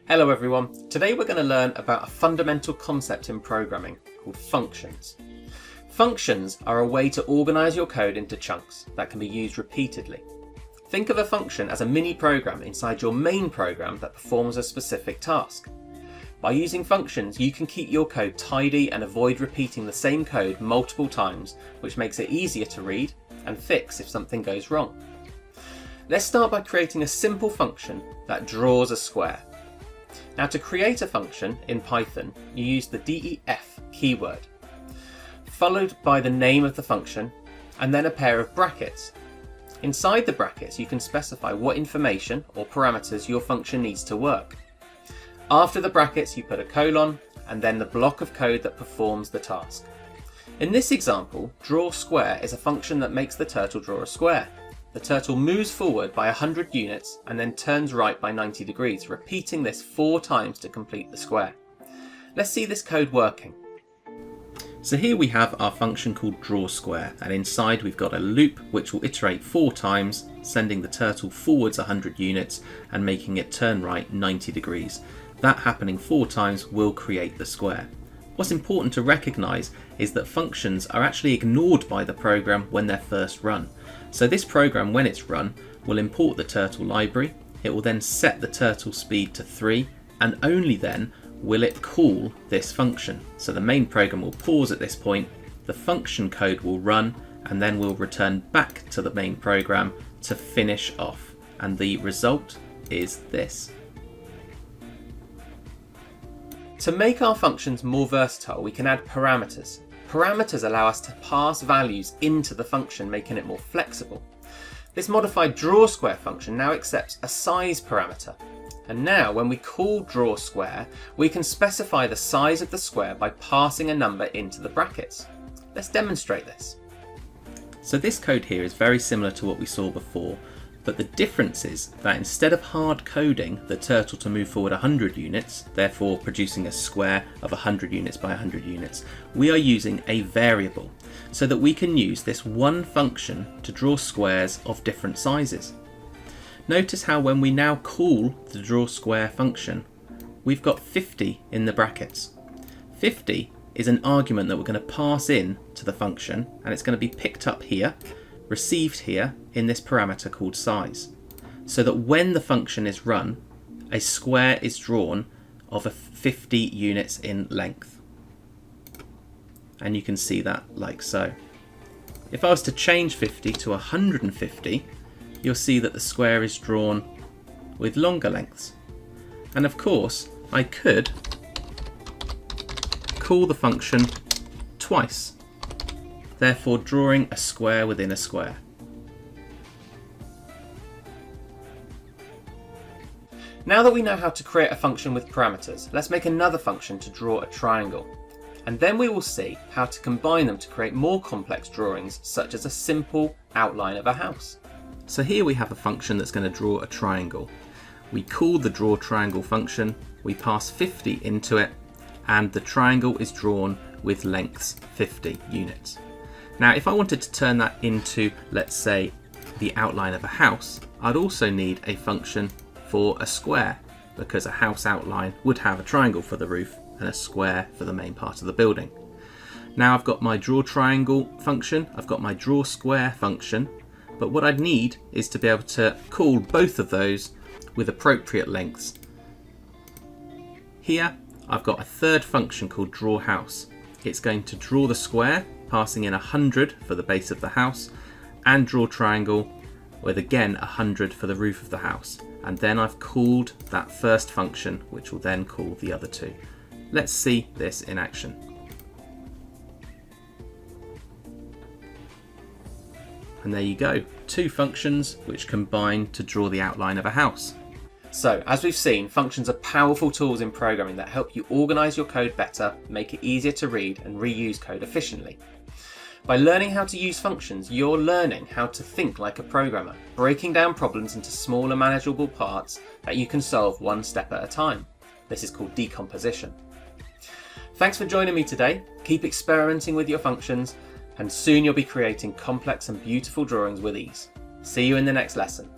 Hello everyone, today we're going to learn about a fundamental concept in programming called functions. Functions are a way to organise your code into chunks that can be used repeatedly. Think of a function as a mini program inside your main program that performs a specific task. By using functions, you can keep your code tidy and avoid repeating the same code multiple times, which makes it easier to read and fix if something goes wrong. Let's start by creating a simple function that draws a square. Now, to create a function in Python, you use the def keyword, followed by the name of the function, and then a pair of brackets. Inside the brackets, you can specify what information or parameters your function needs to work. After the brackets, you put a colon, and then the block of code that performs the task. In this example, draw square is a function that makes the turtle draw a square. The turtle moves forward by 100 units and then turns right by 90 degrees, repeating this 4 times to complete the square. Let's see this code working. So here we have our function called drawSquare, and inside we've got a loop which will iterate 4 times, sending the turtle forwards 100 units and making it turn right 90 degrees. That happening 4 times will create the square. What's important to recognise is that functions are actually ignored by the program when they're first run. So this program, when it's run, will import the turtle library. It will then set the turtle speed to 3, and only then will it call this function. So the main program will pause at this point, the function code will run, and then we'll return back to the main program to finish off. And the result is this. To make our functions more versatile, we can add parameters. Parameters allow us to pass values into the function, making it more flexible. This modified drawSquare function now accepts a size parameter. And now when we call drawSquare, we can specify the size of the square by passing a number into the brackets. Let's demonstrate this. So this code here is very similar to what we saw before, but the difference is that instead of hard coding the turtle to move forward 100 units, therefore producing a square of 100 units by 100 units, we are using a variable so that we can use this one function to draw squares of different sizes. Notice how when we now call the drawSquare function, we've got 50 in the brackets. 50 is an argument that we're going to pass in to the function, and it's going to be picked up here, received here in this parameter called size, so that when the function is run, a square is drawn of 50 units in length. And you can see that like so. If I was to change 50 to 150, you'll see that the square is drawn with longer lengths. And of course, I could call the function twice, therefore drawing a square within a square. Now that we know how to create a function with parameters, let's make another function to draw a triangle. And then we will see how to combine them to create more complex drawings, such as a simple outline of a house. So here we have a function that's going to draw a triangle. We call the drawTriangle function, we pass 50 into it, and the triangle is drawn with lengths 50 units. Now, if I wanted to turn that into, let's say, the outline of a house, I'd also need a function for a square, because a house outline would have a triangle for the roof and a square for the main part of the building. Now I've got my drawTriangle function, I've got my drawSquare function, but what I'd need is to be able to call both of those with appropriate lengths. Here I've got a third function called drawHouse. It's going to draw the square, passing in 100 for the base of the house, and drawTriangle with again 100 for the roof of the house. And then I've called that first function, which will then call the other two. Let's see this in action. And there you go, 2 functions which combine to draw the outline of a house. So, as we've seen, functions are powerful tools in programming that help you organise your code better, make it easier to read, and reuse code efficiently. By learning how to use functions, you're learning how to think like a programmer, breaking down problems into smaller manageable parts that you can solve one step at a time. This is called decomposition. Thanks for joining me today. Keep experimenting with your functions, and soon you'll be creating complex and beautiful drawings with ease. See you in the next lesson.